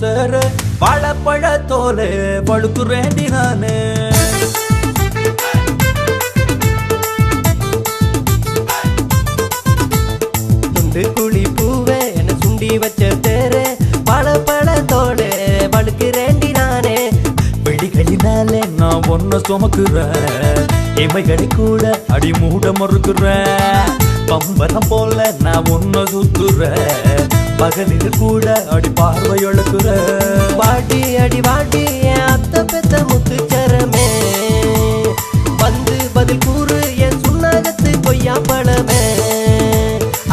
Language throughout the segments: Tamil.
தர வாழைப்பழ தோலே வழுக்குறேண்டி நானு துண்டு குழி பூவே என்ன சுண்டி வச்ச தேர வாழைப்பழ தோலே வழுக்குறேண்டி நானே வெடிகளினாலே நான் ஒன்ன சுமக்குறேன் இமைகளை கூட அடி மூட மறுக்குறேன் பம்பரம் போல நான் ஒன்ன சுத்துறேன் பகலில் கூட அடி பார்வை எழுக்குறேன் வாடி அடி வாடி என் அத்த பெத்த முத்துச்சரமே வந்து பதில் கூறு என் சுண்ணாகத்து கொய்யா பழமே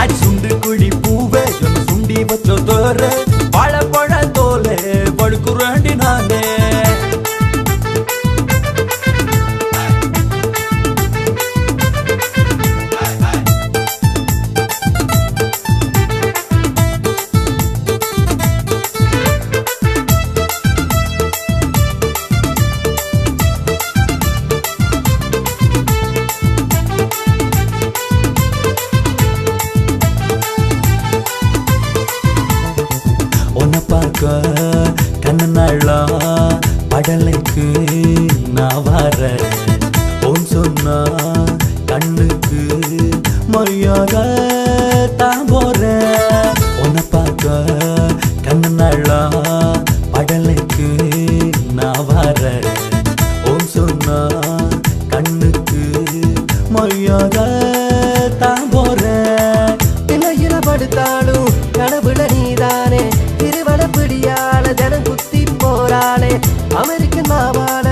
அடி சுண்டு குழி பூவே என்ன சுண்டி வச்ச தோற வாழைப்பழ தோலே வழுக்குறேண்டி நானே கண்ணாளா படலைக்கு நான் வர ஓன் சொன்னா கண்ணுக்கு மரியாத தான் போறேன் உன்னை பார்க்க கண்ணாளா படலைக்கு நான் வர ஓன் சொன்னா கண்ணுக்கு மரியாத தான் போறேன் திணையில படுத்தாலும் கனவுல நீதானே திருவளப்பிடியால ஜனம் குத்தி போறாளே அமெரிக்கன் மாவாட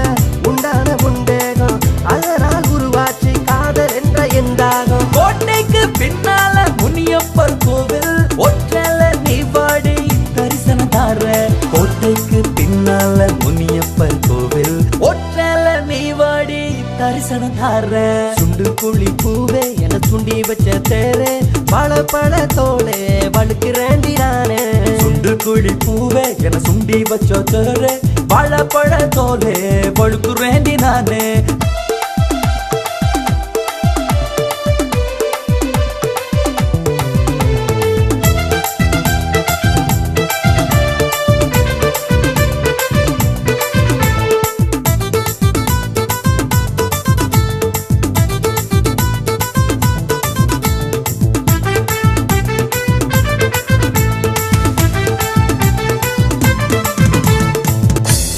உண்டான உண்டேகம் அதனால் உருவாச்சு காதல் என்ற எந்தாகம் கோட்டைக்கு பின்னால முனியப்பர் கோவில் ஒற்றல நீ வாடி தரிசனம் தார கோட்டைக்கு பின்னால முனியப்பர் கோவில் ஒற்றல நீ வாடி தரிசனம் தார சுண்டு குழி பூவே என சுண்டி வச்ச தேரே வாழைப்பழ தோலே வழுக்குறேண்டி நானே சுண்டு குழி பூவே என சுண்டி வச்ச தேரே வாழைப்பழ தோலே வழுக்குறேண்டி நானே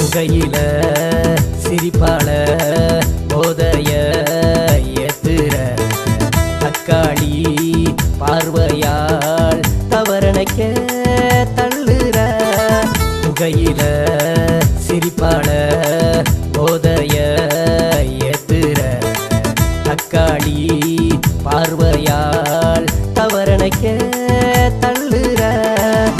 கையில சிரிப்பாள போதைய ஏத்துற தக்காளி பார்வையால் தவறனைக்க தள்ளுற புகையில சிரிப்பாள போதைய ஏத்துற தக்காளி பார்வையால் தவறனைக்க தள்ளுற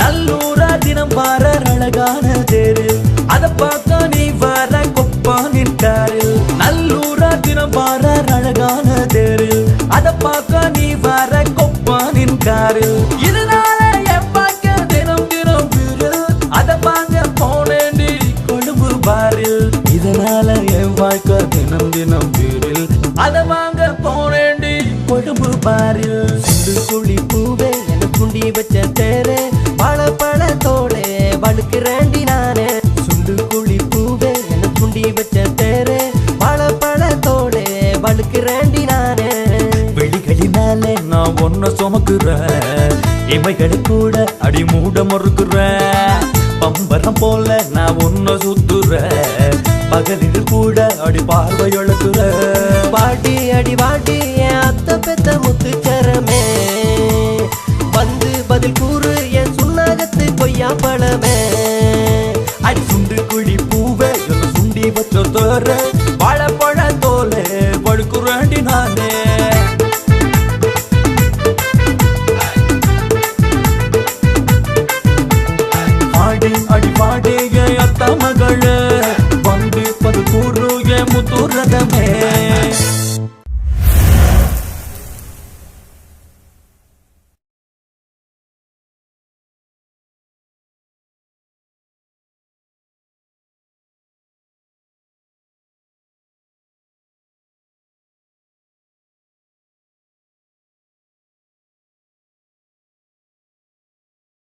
நல்லூரா தினம் பார அழகான தேரு அத பார்க்க நீ வர கொப்பானின் காரில் நல்லூரா தினம் பார அழகான தேரு அத பார்க்க நீ வர கொப்பானின் காரில் இதனால என் பார்க்க தினம் தினம் வீரில் அத பார்க்க போனேண்டி கொழும்பு பாரில் இதனால என் வாழ்க்கை தினம் தினம் வீரில் அத வாங்க போனேண்டி கொழும்பு பாரில் சுண்டு குழி பூவே என குண்டி வச்ச தேரே வாழைப்பழ தோலே வழுக்குறேண்டி நானே சுண்டு குழி பூவே என குண்டி வச்ச தேரே வாழைப்பழ தோலே வழுக்குறேண்டி நானே வெளிகளினாலே நான் ஒன்ன சுமக்குறேன் இமைகளை கூட அடி மூட மறுக்குறேன் பம்பரம் போல நான் ஒன்ன சுத்துறேன் பகலில் கூட அடி பார்வை எழுக்குறேன் வாடி அடி வாடி என் அத்த பெத்த முத்துச்சரமே வந்து பதில் கூறு என் சுண்ணாகத்து கொய்யா பழமே அடி சுண்டு குழி பூவே என்ன சுண்டி வச்ச தோற வாழைப்பழ தோலே வழுக்குறேண்டி நானே ஆடி அடி பாடி அத்த மகள வந்து பது கூறு முத்துறதமே